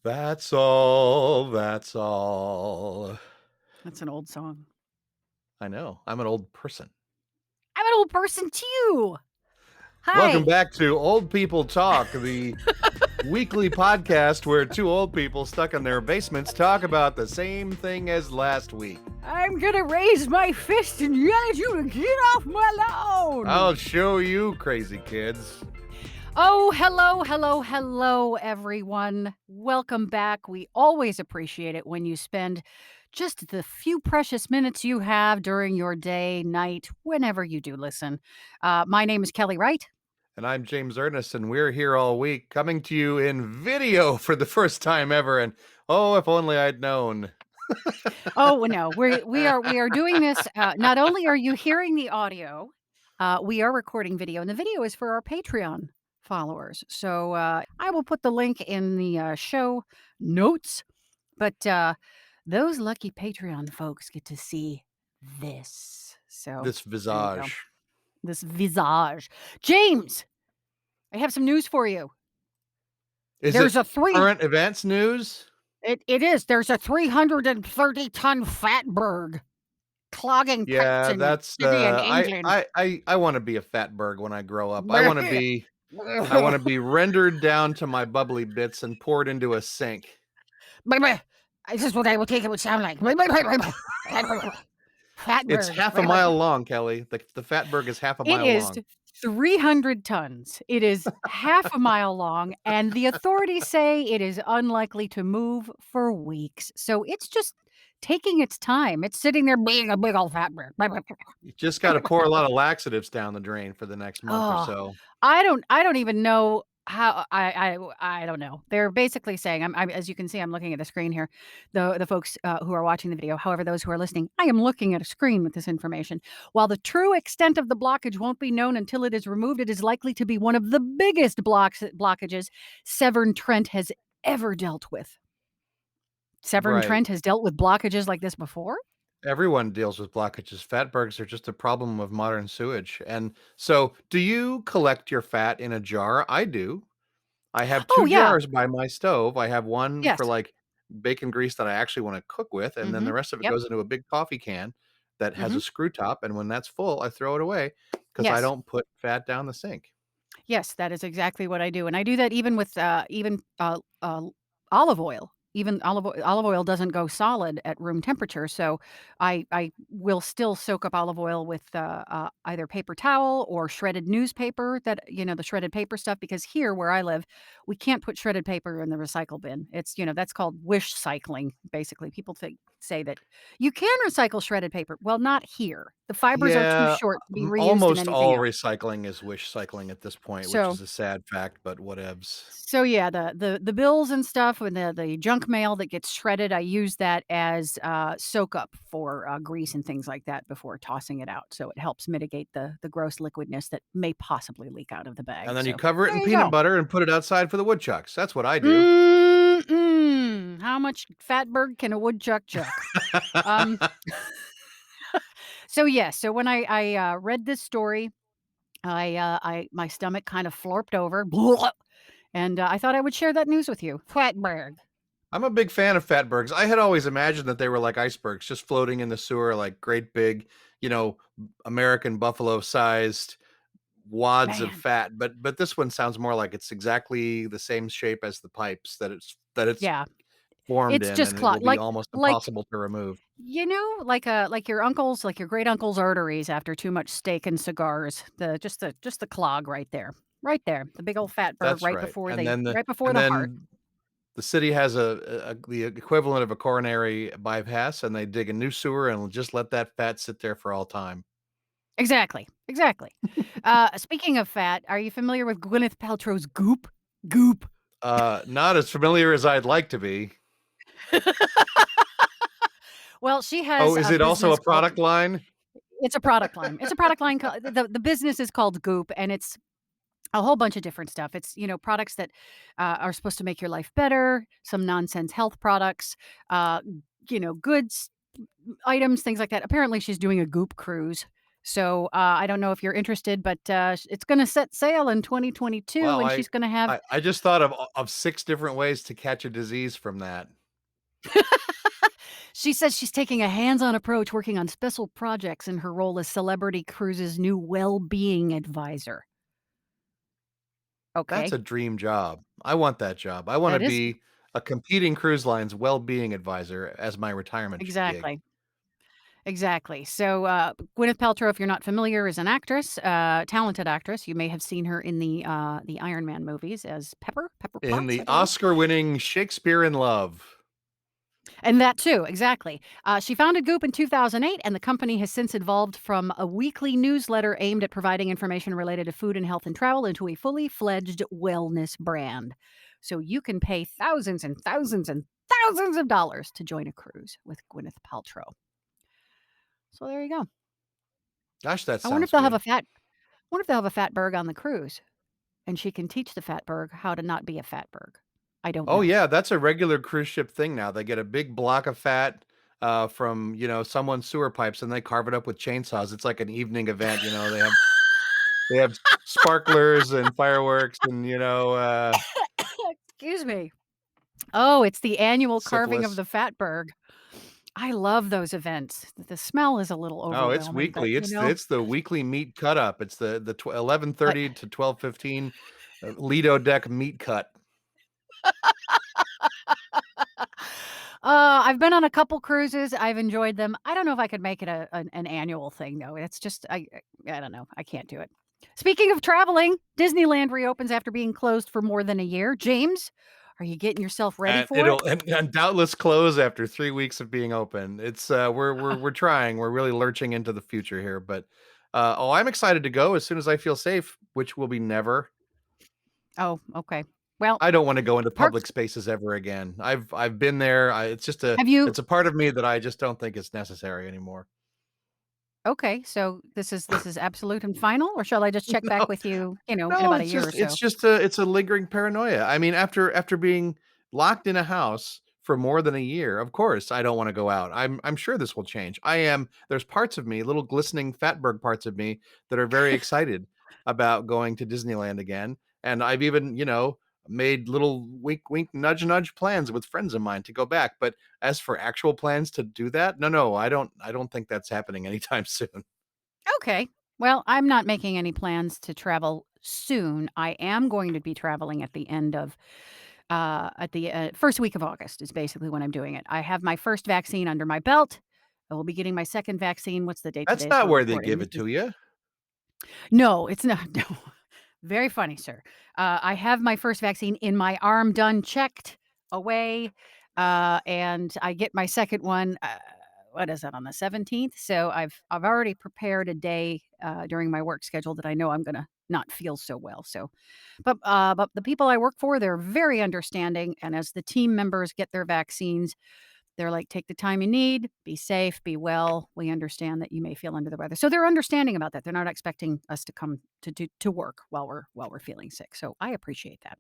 That's all, that's all. That's an old song. I know, I'm an old person. I'm an old person too. Welcome Hi. back to Old People Talk, the weekly podcast where two old people stuck in their basements talk about the same thing as last week. I'm gonna raise my fist and yell at you to get off my lawn. I'll show you, crazy kids. Oh, hello, everyone. Welcome back. We always appreciate it when you spend just the few precious minutes you have during your day, night, whenever you do listen. My name is Kelly Wright. And I'm James Ernest, and we're here all week coming to you in video for the first time ever. And oh, if only I'd known. Oh well, no, we are doing this. Not only are you hearing the audio, we are recording video, and the video is for our Patreon followers. So I will put the link in the show notes. But those lucky Patreon folks get to see this. So This there you go. visage. This visage, James. I have some news for you. Is There's it a three. current events news? It is. There's a 330-ton fatberg clogging pipes Yeah, in a that's city in I England. I I wanna be a fatberg when I grow up. I wanna be rendered down to my bubbly bits and poured into a sink. This is what I would think it would sound like. It's Fatberg. half a mile long, Kelly. The fatberg is half a It mile is long. 300 tons. It is half a mile long, and the authorities say it is unlikely to move for weeks. So it's just taking its time. It's sitting there being a big old fatberg. You just gotta pour a lot of laxatives down the drain for the next month or Oh, so. I don't even know how I don't know. They're basically saying I'm as you can see, I'm looking at the screen here. The folks who are watching the video, however, those who are listening, I am looking at a screen with this information. While the true extent of the blockage won't be known until it is removed, it is likely to be one of the biggest blockages Severn Trent has ever dealt with. Severn Right. Trent has dealt with blockages like this before? Everyone deals with blockages. Fatbergs are just a problem of modern sewage. And so, do you collect your fat in a jar? I do. I have Oh 2 yeah. jars by my stove. I have one Yes. for, like, bacon grease that I actually wanna cook with, and then Mhm. the rest of it Yep. goes into a big coffee can that has Mhm. a screw top, and when that's full, I throw it away because I Yes. don't put fat down the sink. Yes, that is exactly what I do, and I do that even with, olive oil. Even olive oil doesn't go solid at room temperature, so I will still soak up olive oil with, either paper towel or shredded newspaper that the shredded paper stuff, because here where I live, we can't put shredded paper in the recycle bin. It's that's called wish cycling, basically. People say that you can recycle shredded paper. Well, not here. The fibers are too Yeah, short to be reused in almost anything all else. recycling is wish cycling at this point, which So is a sad fact, but whatevs. So yeah, the bills and stuff and the junk mail that gets shredded, I use that as, soak up for, grease and things like that before tossing it out, so it helps mitigate the gross liquidness that may possibly leak out of the And bag, then you so cover it there in you peanut go. butter and put it outside for the woodchucks. That's what I do. Mm-mm. How much fatberg can a woodchuck chuck? Um, so yeah, so when I read this story, I my stomach kind of florped over, and, I thought I would share that news with you. Fatberg. I'm a big fan of fatbergs. I had always imagined that they were like icebergs, just floating in the sewer, like great big, you know, American buffalo-sized wads of Man. fat. But this one sounds more like it's exactly the same shape as the pipes that it's Yeah. formed It's in, just and it will be almost like, impossible to remove. like your great uncle's arteries after too much steak and cigars. The clog right there. Right there. The big old fat berg That's right. right before And the heart. then the city has the equivalent of a coronary bypass, and they dig a new sewer and just let that fat sit there for all time. Exactly. Exactly. Speaking of fat, are you familiar with Gwyneth Paltrow's Goop? Goop. Not as familiar as I'd like to be. Well, she Oh, has is a it also business a called product line? it's a product line. It's a product line called the business is called Goop, and it's a whole bunch of different stuff. It's, products that, are supposed to make your life better, some nonsense health products, goods, items, things like that. Apparently, she's doing a Goop cruise. So, I don't know if you're interested, but, it's gonna set sail in 2022, Wow, and I she's gonna have I just thought of 6 different ways to catch a disease from that. she says she's taking a hands-on approach working on special projects in her role as Celebrity Cruises' new well-being advisor. That's Okay. a dream job. I want that job. I wanna That is be a competing cruise line's well-being advisor as my retirement gig. exactly. Exactly. So, Gwyneth Paltrow, if you're not familiar, is an actress, talented actress. You may have seen her in the Iron Man movies as Pepper In Potts, I the believe. Oscar-winning Shakespeare in Love. And that too, exactly. She founded Goop in 2008, and the company has since evolved from a weekly newsletter aimed at providing information related to food and health and travel into a fully fledged wellness brand. So you can pay thousands and thousands and thousands of dollars to join a cruise with Gwyneth Paltrow. So there you go. Gosh, that I wonder if sounds they'll have good. a fat wonder if they'll have a fatberg on the cruise, and she can teach the fatberg how to not be a fatberg. I don't Oh, know. yeah, that's a regular cruise ship thing now. They get a big block of fat, from, someone's sewer pipes, and they carve it up with chainsaws. It's like an evening event, they have sparklers and fireworks and, Excuse me. Oh, it's the annual carving of syphilis. the fatberg. I love those events. The smell is a little Oh, it's overwhelming, but, weekly. It's the weekly meat cut up. It's the 11:30 to 12:15, Lido deck meat cut. I've been on a couple cruises, I've enjoyed them. I don't know if I could make it an annual thing, though. It's just I don't know. I can't do it. Speaking of traveling, Disneyland reopens after being closed for more than a year. James, are you getting yourself ready And for it? it'll and doubtless close after 3 weeks of being open. It's, we're trying. We're really lurching into the future here, but, I'm excited to go as soon as I feel safe, which will be never. Oh, okay. Well, I don't wanna go into parks public spaces ever again. I've been there. I it's just a have you it's a part of me that I just don't think is necessary anymore. okay, so this is absolute and final, or shall I just check back No. with you, in No, about a it's year or just it's so? just a it's a lingering paranoia. I mean, after being locked in a house for more than a year, of course, I don't wanna go out. I'm sure this will change. There's parts of me, little glistening fatberg parts of me that are very excited about going to Disneyland again, and I've even, made little wink, wink, nudge, nudge plans with friends of mine to go back, but as for actual plans to do that, no, I don't think that's happening anytime soon. Okay. Well, I'm not making any plans to travel soon. I am going to be traveling at the first week of August is basically when I'm doing it. I have my first vaccine under my belt. I will be getting my second vaccine. What's the date That's today as not we're where they recording? give This it is to you. no, it's not. No. Very funny, sir. I have my first vaccine in my arm done, checked away, and I get my second one. What is that on the 17th? So I've already prepared a day during my work schedule that I know I'm gonna not feel so well. So, but the people I work for, they're very understanding, and as the team members get their vaccines, they're like, "Take the time you need, be safe, be well. We understand that you may feel under the weather." So they're understanding about that. They're not expecting us to come to work while we're feeling sick. So I appreciate that.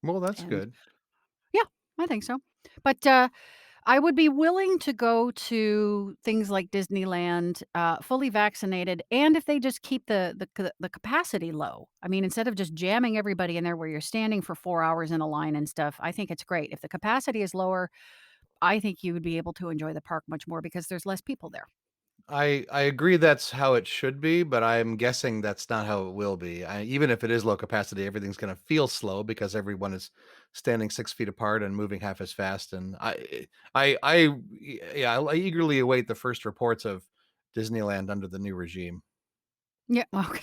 Well, that's And good. yeah, I think so. But I would be willing to go to things like Disneyland, fully vaccinated, and if they just keep the capacity low. I mean, instead of just jamming everybody in there where you're standing for 4 hours in a line and stuff, I think it's great. If the capacity is lower, I think you would be able to enjoy the park much more because there's less people there. I agree that's how it should be, but I'm guessing that's not how it will be. Even if it is low capacity, everything's going to feel slow because everyone is standing 6 feet apart and moving half as fast. And yeah, I eagerly await the first reports of Disneyland under the new regime. Yeah, well,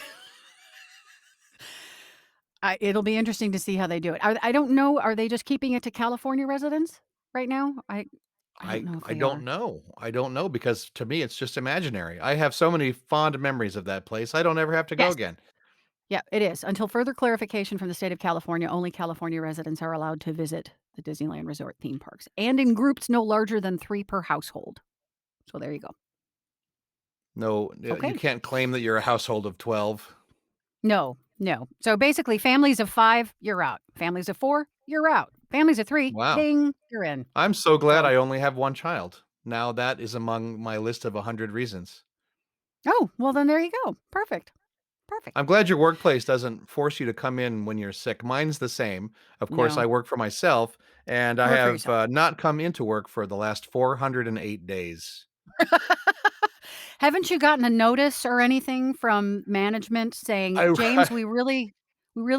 it'll be interesting to see how they do it. I don't know, are they just keeping it to California residents right now? I don't know if I they don't are. know. I don't know because to me it's just imaginary. I have so many fond memories of that place. I don't ever have to go Yes. again. Yeah, it is. Until further clarification from the state of California, only California residents are allowed to visit the Disneyland Resort theme parks, and in groups no larger than 3 per household. So there you go. No, you Okay. can't claim that you're a household of 12. No, no. So basically, families of 5, you're out. Families of 4, you're out. Families of 3, Wow. ding, you're in. I'm so glad So I only have 1 child. Now that is among my list of 100 reasons. Oh, well, then there you go. Perfect. Perfect. I'm glad your workplace doesn't force you to come in when you're sick. Mine's the same. Of course, I No. work for myself, and I You work for have yourself. not come into work for the last 408 days. Haven't you gotten a notice or anything from management saying, I "James, we really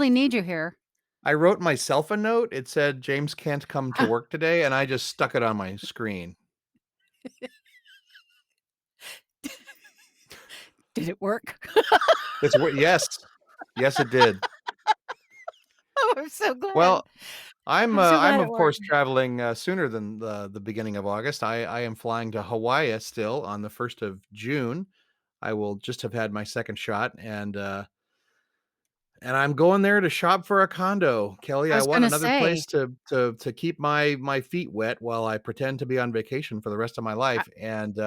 need you here." I wrote myself a note. It said, "James can't come to work today," and I just stuck it on my screen. Did it work? It's what yes. Yes, it did. Oh, I'm so glad. Well, I'm, I'm so I'm glad it of course worked. traveling, sooner than the beginning of August. I am flying to Hawaii still on the 1st of June. I will just have had my second shot, and I'm going there to shop for a condo, Kelly. I I was want gonna another say, place to keep my feet wet while I pretend to be on vacation for the rest of my I life, and,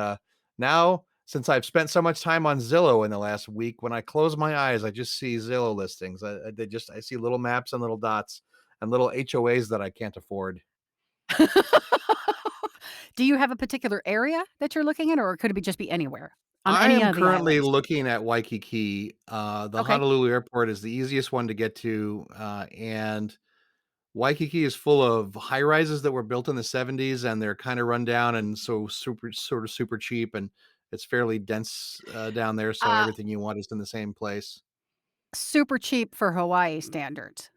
now, since I've spent so much time on Zillow in the last week, when I close my eyes, I just see Zillow listings. I see little maps and little dots and little HOAs that I can't afford. Do you have a particular area that you're looking at, or could it be just be anywhere on I any am of the currently islands? looking at Waikiki. The Okay. Honolulu airport is the easiest one to get to, and Waikiki is full of high rises that were built in the 70s and they're kind of run down and so super cheap, and it's fairly dense down there, so Uh, everything you want is in the same place. Super cheap for Hawaii standards.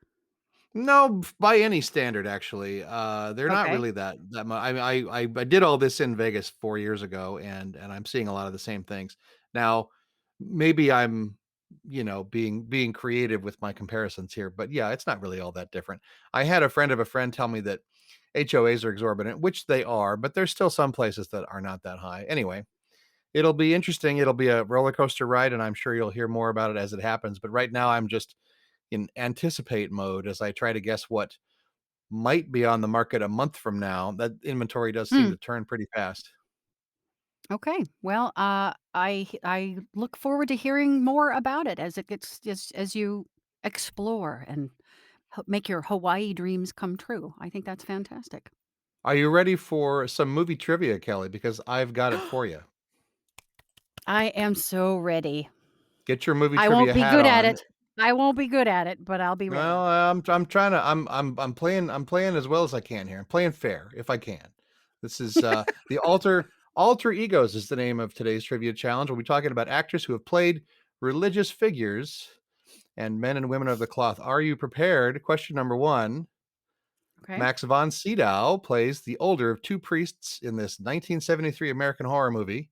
No, by any standard, actually, they're not Okay. really that much. I did all this in Vegas 4 years ago, and I'm seeing a lot of the same things now. Maybe I'm, being creative with my comparisons here, but yeah, it's not really all that different. I had a friend of a friend tell me that HOAs are exorbitant, which they are, but there's still some places that are not that high. Anyway, it'll be interesting. It'll be a roller coaster ride, and I'm sure you'll hear more about it as it happens. But right now, I'm just in anticipate mode as I try to guess what might be on the market a month from now. That inventory does seem Hmm. to turn pretty fast. Okay. Well, I look forward to hearing more about it as it gets as you explore and make your Hawaii dreams come true. I think that's fantastic. Are you ready for some movie trivia, Kelly? Because I've got it for you. I am so ready. Get your movie I won't trivia be hat good at on. it. I won't be good at it, but I'll be ready. Well, I'm trying to I'm playing as well as I can here. I'm playing fair if I can. This is the alter egos is the name of today's trivia challenge. We'll be talking about actors who have played religious figures and men and women of the cloth. Are you prepared? Question number 1. Okay. Max von Sydow plays the older of two priests in this 1973 American horror movie.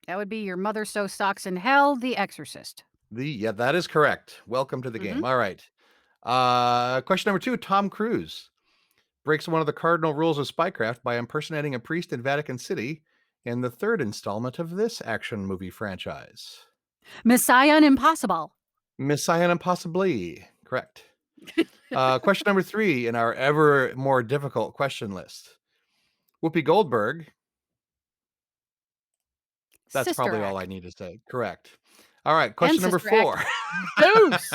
That would be Your Mother Sews Socks in Hell, The Exorcist. Yeah, that is correct. Welcome to the Mhm. game. All right. Question number 2. Tom Cruise breaks one of the cardinal rules of spycraft by impersonating a priest in Vatican City in the third installment of this action movie franchise. Messiah and Impossible. Messiah Impossibly. Correct. Question number 3 in our ever more difficult question list. Whoopi Goldberg. That's Sister probably all I Act need to say. Correct. All right. and Question number Sister Act 4. Zeus.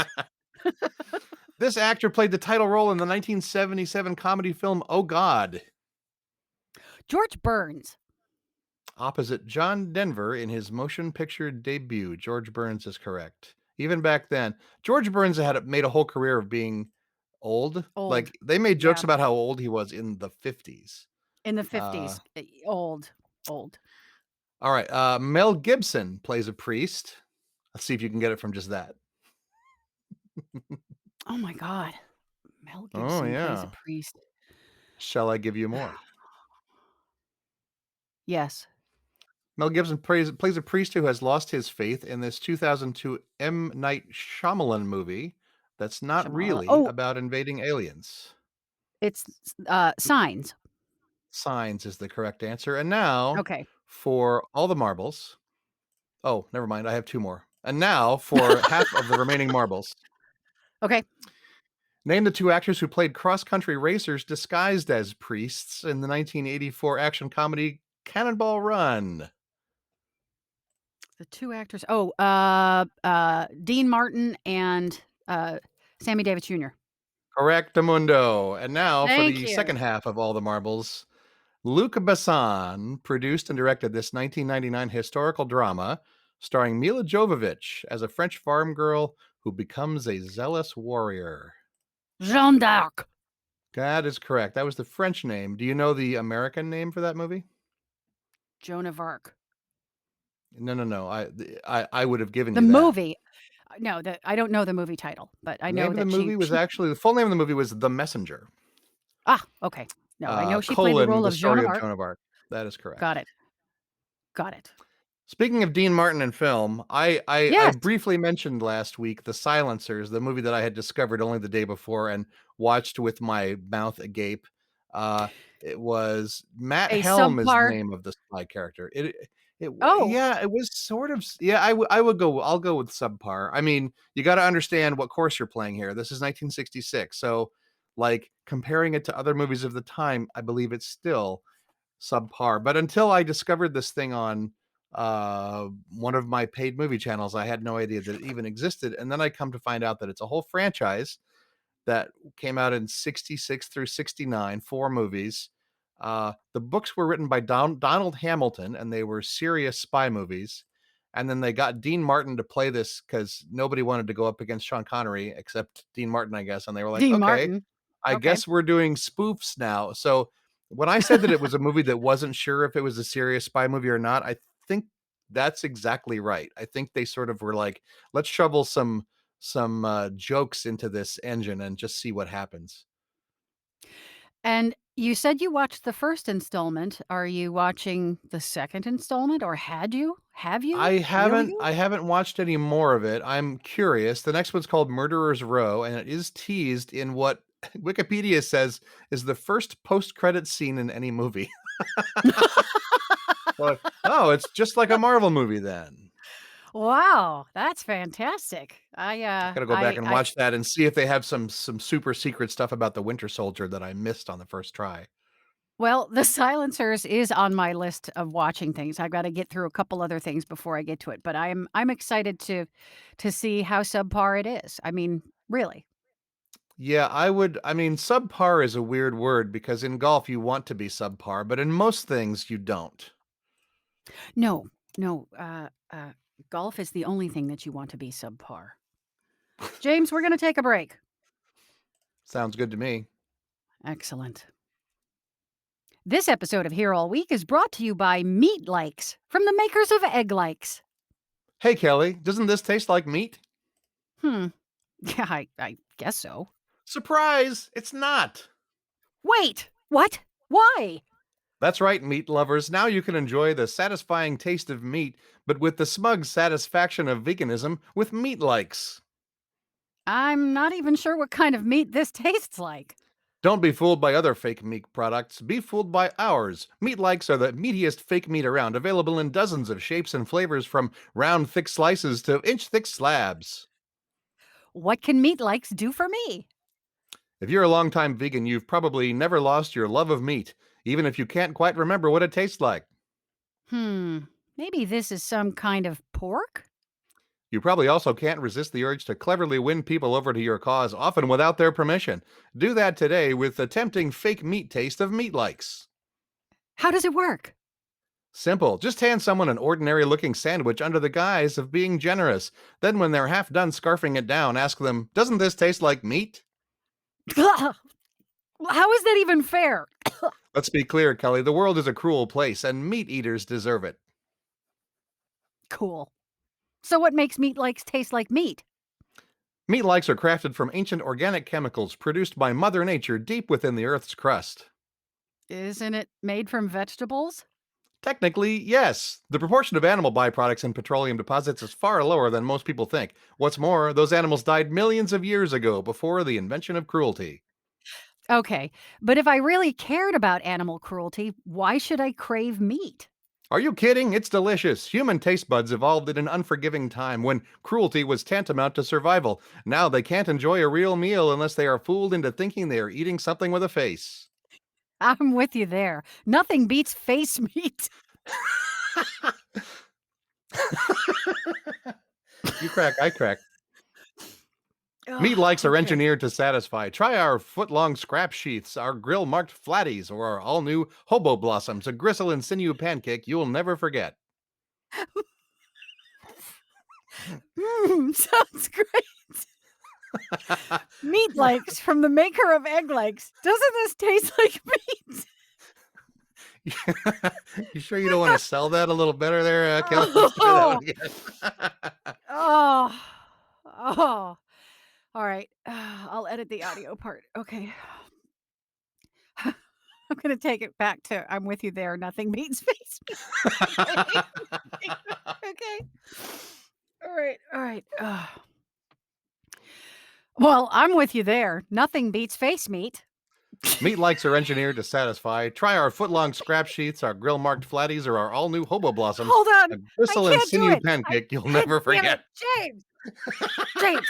This actor played the title role in the 1977 comedy film Oh God, George Burns. opposite John Denver in his motion picture debut. George Burns is correct. Even back then, George Burns had made a whole career of being old. Old. Like they made jokes Yeah. about how old he was in the 50s. In the Uh, 50s. Old. Old. all right. Mel Gibson plays a priest. Let's see if you can get it from just that. Oh my god. Mel Oh, Gibson plays a yeah. priest. Shall I give you more? Yes. Mel Gibson plays a priest who has lost his faith in this 2002 M. Night Shyamalan movie that's not Shamala. really Oh, about invading aliens. it's, Signs. Signs is the correct answer. And now Okay. for all the marbles. Oh, never mind. I have 2 more. And now for half of the remaining marbles. Okay. Name the 2 actors who played cross-country racers disguised as priests in the 1984 action comedy Cannonball Run. The 2 actors. Oh, Dean Martin and, Sammy Davis Jr. Correctamundo. And now for Thank the you. second half of all the marbles. Luc Besson produced and directed this 1999 historical drama starring Mila Jovovich as a French farm girl who becomes a zealous warrior. Jeanne d'Arc. That is correct. That was the French name. Do you know the American name for that movie? Joan of Arc. No, no, no. I would have given The you that. movie. No, I don't know the movie title, but I The know name of the that movie was actually the full name of the movie was The Messenger, okay. No, I know she played the colon, role the of Joan story of of Arc. Joan of Arc. That is Got correct. it. Got it. Speaking of Dean Martin and film, I Yes. briefly mentioned last week The Silencers, the movie that I had discovered only the day before and watched with my mouth agape. Uh, it was Matt A Helm is the subpar. name of the spy character. Oh, Yeah, it was sort of yeah, I would go I'll go with subpar. I mean, you got to understand what course you're playing here. This is 1966. So like comparing it to other movies of the time, I believe it's still subpar. But until I discovered this thing on one of my paid movie channels, I had no idea that it even existed. And then I come to find out that it's a whole franchise that came out in 66 through 69, four movies. The books were written by Donald Hamilton, and they were serious spy movies. And then they got Dean Martin to play this because nobody wanted to go up against Sean Connery except Dean Martin, I guess. And they were like, Dean okay, Martin. I Okay. guess we're doing spoofs now. So when I said that it was a movie that wasn't sure if it was a serious spy movie or not, I think that's exactly right. I think they sort of were like, let's shovel some jokes into this engine and just see what happens. And you said you watched the first installment. Are you watching the second installment, or had you? Have you? Will you? I haven't watched any more of it. I'm curious. The next one's called Murderer's Row, and it is teased in what Wikipedia says is the first post-credit scene in any movie. Like, oh, it's just like a Marvel movie then. Wow, that's fantastic. I gotta go back and watch that and see if they have some super secret stuff about the Winter Soldier that I missed on the first try. Well, The Silencers is on my list of watching things. I've gotta get through a couple other things before I get to it, but I'm excited to see how subpar it is. I mean, really. Yeah, I mean, subpar is a weird word because in golf you want to be subpar, but in most things you don't. No, no, golf is the only thing that you want to be subpar. James, we're gonna take a break. Sounds good to me. Excellent. This episode of Here All Week is brought to you by Meat Likes from the makers of Egg Likes. Hey, Kelly, doesn't this taste like meat? Hmm. Yeah, I guess so. Surprise! It's not. Wait! What? Why? That's right, meat lovers. Now you can enjoy the satisfying taste of meat, but with the smug satisfaction of veganism with meat likes. I'm not even sure what kind of meat this tastes like. Don't be fooled by other fake meat products. Be fooled by ours. Meat likes are the meatiest fake meat around, available in dozens of shapes and flavors from round, thick slices to inch thick slabs. What can Meat Likes do for me? If you're a longtime vegan, you've probably never lost your love of meat, even if you can't quite remember what it tastes like. Hmm. Maybe this is some kind of pork? You probably also can't resist the urge to cleverly win people over to your cause, often without their permission. Do that today with the tempting fake meat taste of Meat Likes. How does it work? Simple. Just hand someone an ordinary looking sandwich under the guise of being generous. Then, when they're half done scarfing it down, ask them, doesn't this taste like meat? How is that even fair? Let's be clear, Kelly. The world is a cruel place, and meat eaters deserve it. Cool. So what makes Meat Likes taste like meat? Meat likes are crafted from ancient organic chemicals produced by Mother Nature deep within the Earth's crust. Isn't it made from vegetables? Technically, yes. The proportion of animal byproducts in petroleum deposits is far lower than most people think. What's more, those animals died millions of years ago before the invention of cruelty. Okay, but if I really cared about animal cruelty, why should I crave meat? Are you kidding? It's delicious. Human taste buds evolved at an unforgiving time when cruelty was tantamount to survival. Now they can't enjoy a real meal unless they are fooled into thinking they are eating something with a face. I'm with you there. Nothing beats face meat. You crack, I crack. Meat Ugh, likes are okay. engineered to satisfy. Try our foot-long scrap sheaths, our grill-marked flatties, or our all-new hobo blossoms, a gristle and sinew pancake you'll never forget. Sounds great. Meat likes from the maker of egg likes. Doesn't this taste like meat? You sure you don't wanna sell that a little better there, Kelly? Let's try that one Oh, again. oh, oh. All right. I'll edit the audio part. Okay. I'm gonna take it back to I'm with you there. Nothing beats face meat. Okay. Okay. All right. All right. Well, I'm with you there. Nothing beats face meat. Meat likes are engineered to satisfy. Try our foot-long scrap sheets, our grill-marked flatties, or our all-new hobo blossoms. Hold on. A I bristle and can't do sinew it. I pancake you'll God never damn it. forget. James. James.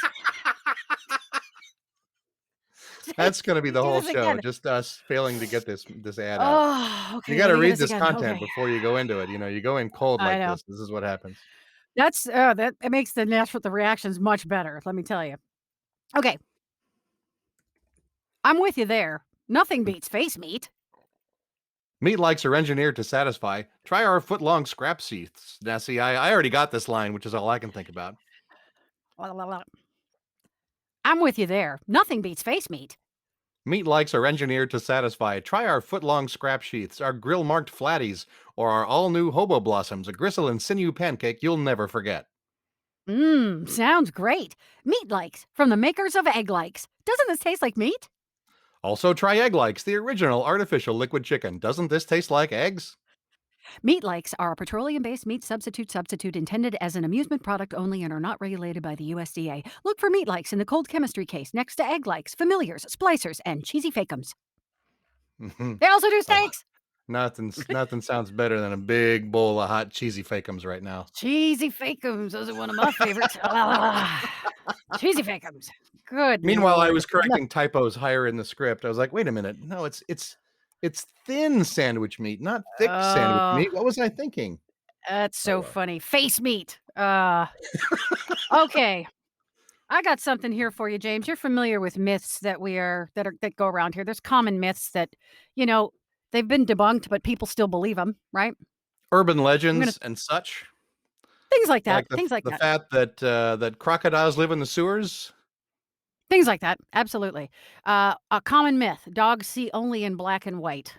That's James, gonna can be you the do whole this show, again? just us failing to get this ad out. Oh, You okay. Let gotta me get read this this again. content Okay. before you go into it, you go in cold I like know. this is what happens. That's that it makes the reactions much better, let me tell you. Okay. I'm with you there. Nothing beats face meat. Meat likes are engineered to satisfy. Try our foot-long scrap sheets. Now see, I already got this line, which is all I can think about. I'm with you there. Nothing beats face meat. Meat likes are engineered to satisfy. Try our foot-long scrap sheets, our grill-marked flatties, or our all-new hobo blossoms, a gristle and sinew pancake you'll never forget. Sounds great. Meat likes from the makers of egg likes. Doesn't this taste like meat? Also, try Egg Likes, the original artificial liquid chicken. Doesn't this taste like eggs? Meat likes are a petroleum-based meat substitute intended as an amusement product only and are not regulated by the USDA. Look for meat likes in the cold chemistry case next to egg likes, familiars, splicers, and cheesy fakeums. Mhm. They also do Oh, steaks. nothing sounds better than a big bowl of hot cheesy fakeums right now. Cheesy fakeums. Those are one of my favorites. Cheesy fakeums. Good Meanwhile, I lord. was correcting typos higher in the script. I was like, "Wait a minute. No, it's thin sandwich meat, not thick sandwich Oh, meat. What was I thinking?" that's Oh so well. funny. Face meat. Okay. I got something here for you, James. You're familiar with myths that go around here. There's common myths that, you know, they've been debunked, but people still believe them, right? Urban I'm gonna legends and such, things like that. like the Things like the that. fact that crocodiles live in the sewers. Things like that. Absolutely. A common myth: dogs see only in black and white.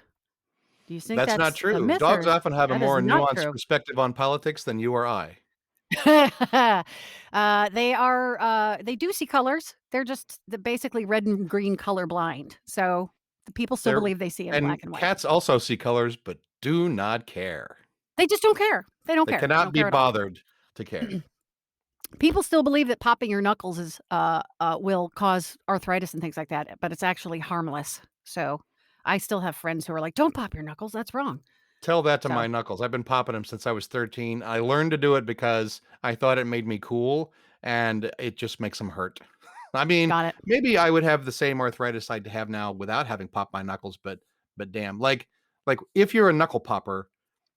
Do you think That's not that's a true. myth, Dogs or often have a that is more not nuanced true? perspective on politics than you or I. They do see colors. They're just basically red and green color blind. So the people still They're believe they see in and black and white. cats also see colors, but do not care. They just don't care. They don't They care. They cannot don't be care at all. bothered to care. People still believe that popping your knuckles will cause arthritis and things like that, but it's actually harmless. So I still have friends who are like, "Don't pop your knuckles. That's wrong." Tell that to So my knuckles. I've been popping them since I was 13. I learned to do it because I thought it made me cool, and it just makes them hurt. I mean, got it. maybe I would have the same arthritis I'd have now without having popped my knuckles, but damn, like if you're a knuckle popper,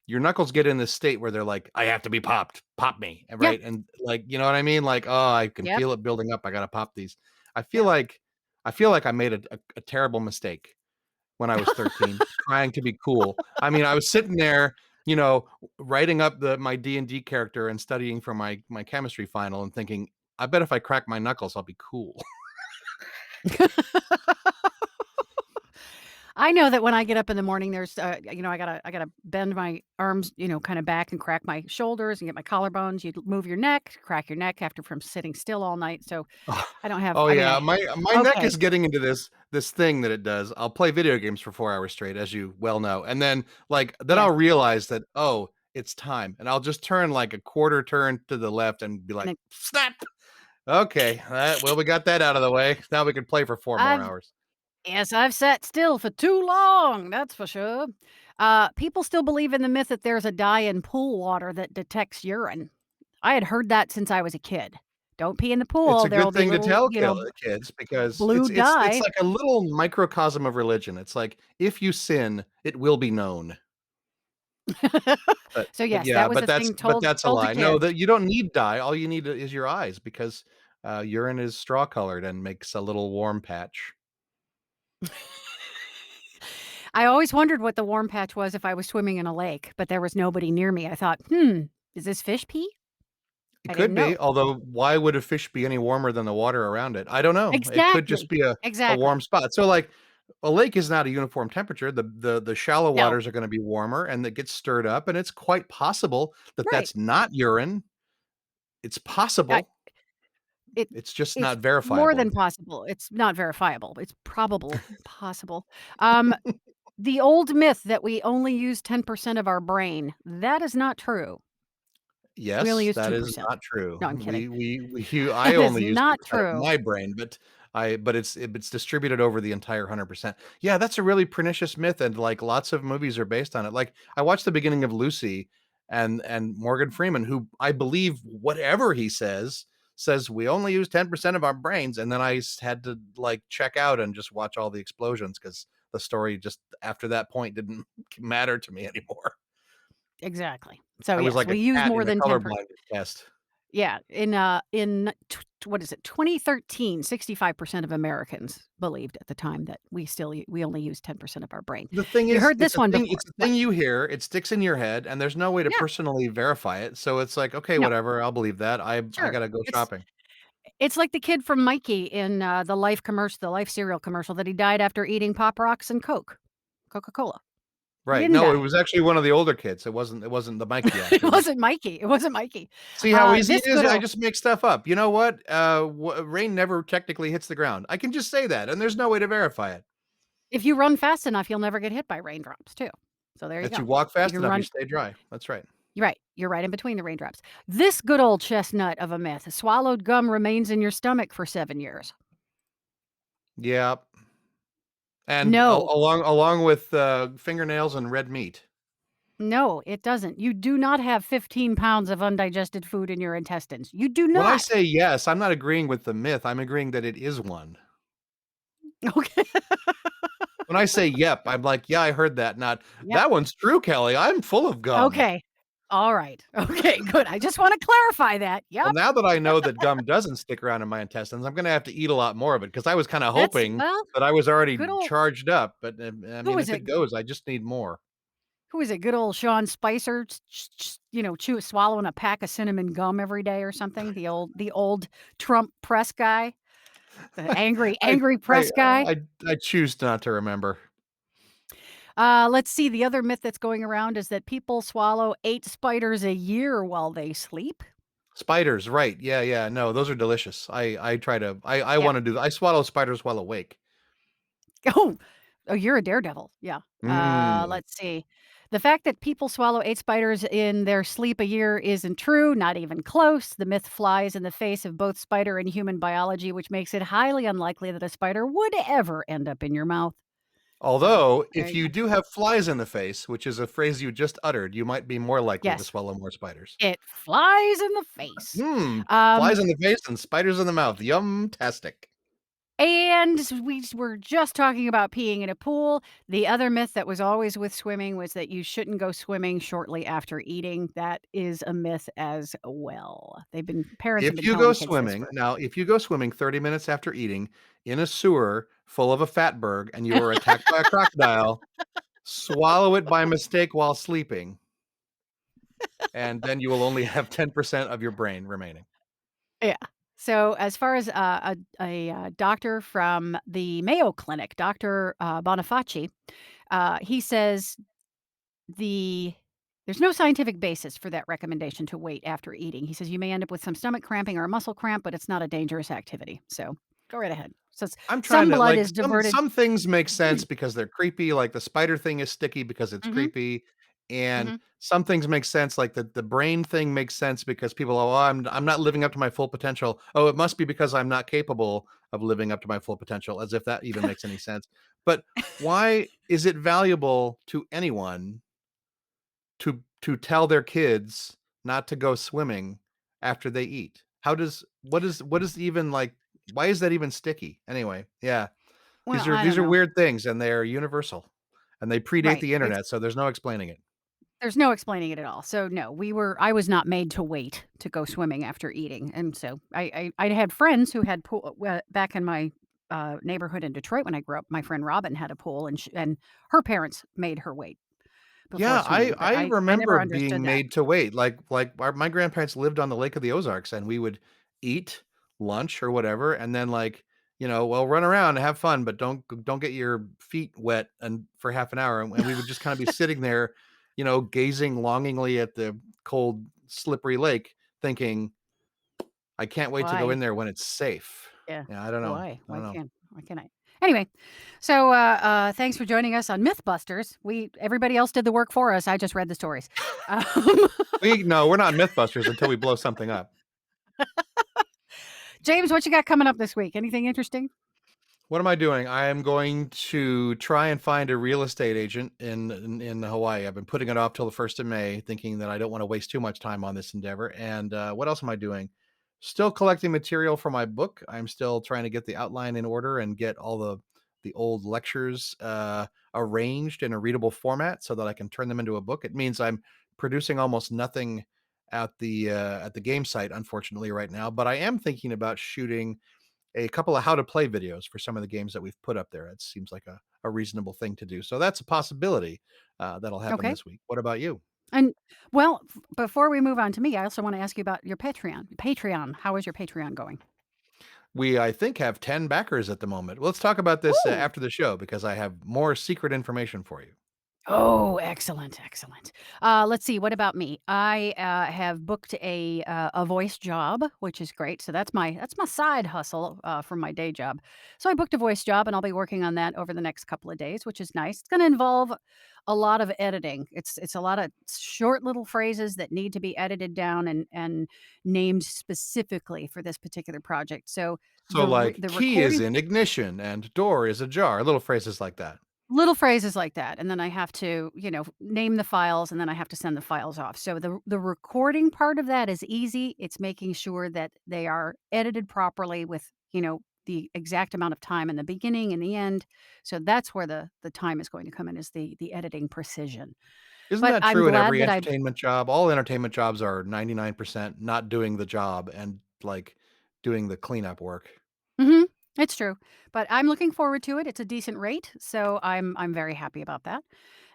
your knuckles get in this state where they're like, "I have to be popped. Pop me." And Yeah. right? And like, you know what I mean? Like, "Oh, I can Yep. feel it building up. I gotta pop these." I feel Yep. like I feel like I made a terrible mistake when I was 13, trying to be cool. I mean, I was sitting there, writing up my D&D character and studying for my chemistry final and thinking, "I bet if I crack my knuckles, I'll be cool." I know that when I get up in the morning, there's, I gotta bend my arms, kind of back and crack my shoulders and get my collarbones. You move your neck, crack your neck after from sitting still all night. So Oh I don't have. oh, I mean, yeah, my neck okay, is getting into this thing that it does. I'll play video games for 4 hours straight, as you well know, and then yeah, I'll realize that, "Oh, it's time," and I'll just turn, like, a quarter turn to the left and be and like, "Snap! Okay, well, we got that out of the way. Now we can play for 4 more I've hours." yes, I've sat still for too long. That's for sure. People still believe in the myth that there's a dye in pool water that detects urine. I had heard that since I was a kid. Don't pee in the It's pool. a There will good be thing to little, tell kids because blue it's dye. like a little microcosm of religion. It's like, if you sin, it will be known. But So but yes, yeah, that was a thing but told that's a told to lie. No, kids. that you don't need dye. All you need is your eyes because, urine is straw colored and makes a little warm patch. I always wondered what the warm patch was if I was swimming in a lake, but there was nobody near me. I thought, "Is this fish pee?" It I could didn't be, know. although why would a fish be any warmer than the water around it? I don't know. It could just Exactly. be a Exactly. warm spot. So, like, a lake is not a uniform temperature. The shallow No. waters are gonna be warmer, and it gets stirred up, and it's quite possible that Right. that's not urine. It's I possible. it It's just it's not more verifiable. than possible. It's not verifiable. It's probable, possible. Um, the old myth that we only use 10% of our brain, that is not true. We only Yes, use that is 2%. not true. No, I'm kidding. I That is only use not 2% of true. my brain, but it's distributed over the entire 100%. Yeah, that's a really pernicious myth, and, like, lots of movies are based on it. Like, I watched the beginning of Lucy, and Morgan Freeman, who I believe whatever he says, "We only use 10% of our brains," and then had to, like, check out and just watch all the explosions because the story just after that point didn't matter to me anymore. Exactly. So, I was yes, like we a use cat more in a than 10%. colorblind test. Yeah, in what is it? 2013, 65% of Americans believed at the time that we only use 10% of our brain. The thing You is, heard this one before. it's a What? thing you hear, it sticks in your head, and there's no way to Yeah. personally verify it, so it's like, "Okay, No. whatever, I'll believe that. I Sure. gotta go shopping." It's like the kid from Mikey in, the Life cereal commercial that he died after eating Pop Rocks and Coca-Cola. He Right, didn't no, it die. was actually one of the older kids, it wasn't the Mikey It actor, but wasn't Mikey. It wasn't Mikey. see how easy This it is? good I old just make stuff up. You know what? Rain never technically hits the ground. I can just say that, and there's no way to verify it. If you run fast enough, you'll never get hit by raindrops too. So there you If you go. walk You fast can enough, you run stay dry. That's right. You're right. You're right in between the raindrops. This good old chestnut of a myth, swallowed gum remains in your stomach for 7 years. Yep, and No. along with, fingernails and red meat. No, it doesn't. You do not have 15 pounds of undigested food in your intestines. You do When I not. say yes, I'm not agreeing with the myth, I'm agreeing that it is one. Okay. When I say "Yep," I'm like, "Yeah, I heard that," not, Yep. "That one's true, Kelly, I'm full of gum." Okay. All right. Okay, good. I just wanna clarify that. Well, Yep. now that I know that gum doesn't stick around in my intestines, I'm gonna have to eat a lot more of it because I was kinda That's hoping well, that I was already good old charged up, but, I who mean, is if it? it goes, I just need more. Who is it? Good old Sean Spicer, swallowing a pack of cinnamon gum every day or something? The old Trump press guy? The angry I angry I press guy? I choose not to remember. Let's see, the other myth that's going around is that people swallow 8 spiders a year while they sleep. Spiders, right, yeah, yeah, no, those are delicious. I Yeah. wanna do I swallow spiders while awake. Oh! Oh, you're a daredevil. Yeah. Mm. Let's see. The fact that people swallow 8 spiders in their sleep a year isn't true, not even close. The myth flies in the face of both spider and human biology, which makes it highly unlikely that a spider would ever end up in your mouth. So, Although, there if you you go. do have flies in the face, which is a phrase you just uttered, you might be more likely to Yes, swallow more spiders. it flies in the face. Hmm, Um flies in the face and spiders in the mouth. Yum-tastic. And we were just talking about peeing in a pool. The other myth that was always with swimming was that you shouldn't go swimming shortly after eating. That is a myth as well. Parents have been telling kids this for If you go swimming 30 minutes after eating in a sewer full of a fatberg and you are attacked by a crocodile, swallow it by mistake while sleeping, and then you will only have 10% of your brain remaining. Yeah. So as far as doctor from the Mayo Clinic, Dr. Bonifaci, he says The there's no scientific basis for that recommendation to wait after eating. He says you may end up with some stomach cramping or a muscle cramp, but it's not a dangerous activity. So go right ahead. Says I'm trying some to blood like is some diverted. some things make sense because they're creepy, like the spider thing is sticky because it's Mhm, creepy, and mhm. some things make sense, like the brain thing makes sense because people, "Oh, I'm not living up to my full potential. Oh, it must be because I'm not capable of living up to my full potential," as if that even makes any sense. But why is it valuable to anyone to tell their kids not to go swimming after they eat? How does what is even like why is that even sticky? Anyway, yeah. Well, I These don't are know. weird things, and they're universal, and they predate Right. the internet, so there's no explaining it. There's no explaining it at all. So no, I was not made to wait to go swimming after eating. And so I had friends who had pool back in my neighborhood in Detroit when I grew up. My friend Robin had a pool and her parents made her wait. before Yeah, I swimming, but I I remember never being understood that. made to wait, my grandparents lived on the Lake of the Ozarks, and we would eat lunch or whatever, and then, well, run around and have fun, but don't get your feet wet and for half an hour, and we would just kinda be sitting there, gazing longingly at the cold, slippery lake, thinking, "I can't wait to go Why? in there when it's safe." Yeah. Yeah, I don't know. Why? I don't know. Why can't I? Anyway, so, thanks for joining us on Mythbusters. Everybody else did the work for us. I just read the stories. Um, No, we're not Mythbusters until we blow something up. James, what you got coming up this week? Anything interesting? What am I doing? I am going to try and find a real estate agent in Hawaii. I've been putting it off till the 1st of May, thinking that I don't want to waste too much time on this endeavor. And what else am I doing? Still collecting material for my book. I'm still trying to get the outline in order and get all the old lectures arranged in a readable format so that I can turn them into a book. It means I'm producing almost nothing at the game site, unfortunately, right now. But I am thinking about shooting a couple of how to play videos for some of the games that we've put up there. It seems like a reasonable thing to do. So that's a possibility that'll happen Okay. this week. What about you? And well, before we move on to me, I also want to ask you about your Patreon. Patreon. How is your Patreon going? We, I think, have 10 backers at the moment. Let's talk about this Ooh. after the show because I have more secret information for you. Oh, excellent, excellent. Let's see. What about me? I have booked a voice job, which is great. So that's my side hustle from my day job. So I booked a voice job, and I'll be working on that over the next couple of days, which is nice. It's going to involve a lot of editing. It's a lot of short little phrases that need to be edited down and named specifically for this particular project. So So, like, the key is recording. in ignition and door is ajar, little phrases like that. Little phrases like that, and then I have to, name the files, and then I have to send the files off. So the recording part of that is easy. It's making sure that they are edited properly with, the exact amount of time in the beginning and the end. So that's where the time is going to come in is the editing precision. Isn't But that I'm true in glad every that I. entertainment job? All entertainment jobs are 99% not doing the job and doing the cleanup work. Mhm. It's true, but I'm looking forward to it. It's a decent rate, so I'm very happy about that.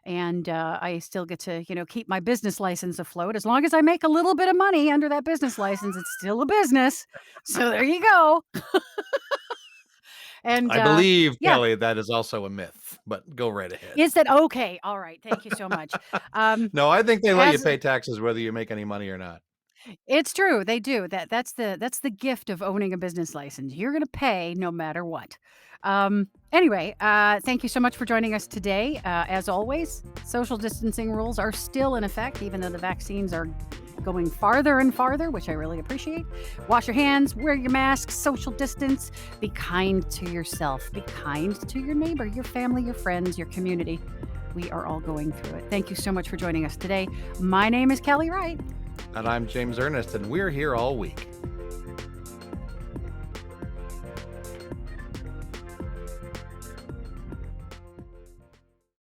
And, I still get to, keep my business license afloat. As long as I make a little bit of money under that business license, it's still a business. So there you go. And, I believe, yeah, Kelly, that is also a myth, but go right ahead. is that okay? All right, thank you so much. Um, No, I think they let you as pay taxes whether you make any money or not. It's true, they do. That's the gift of owning a business license. You're gonna pay no matter what. Anyway, thank you so much for joining us today. As always, social distancing rules are still in effect, even though the vaccines are going farther and farther, which I really appreciate. Wash your hands, wear your mask, social distance, be kind to yourself, be kind to your neighbor, your family, your friends, your community. We are all going through it. Thank you so much for joining us today. My name is Kelly Wright. And I'm James Ernest, and we're here all week.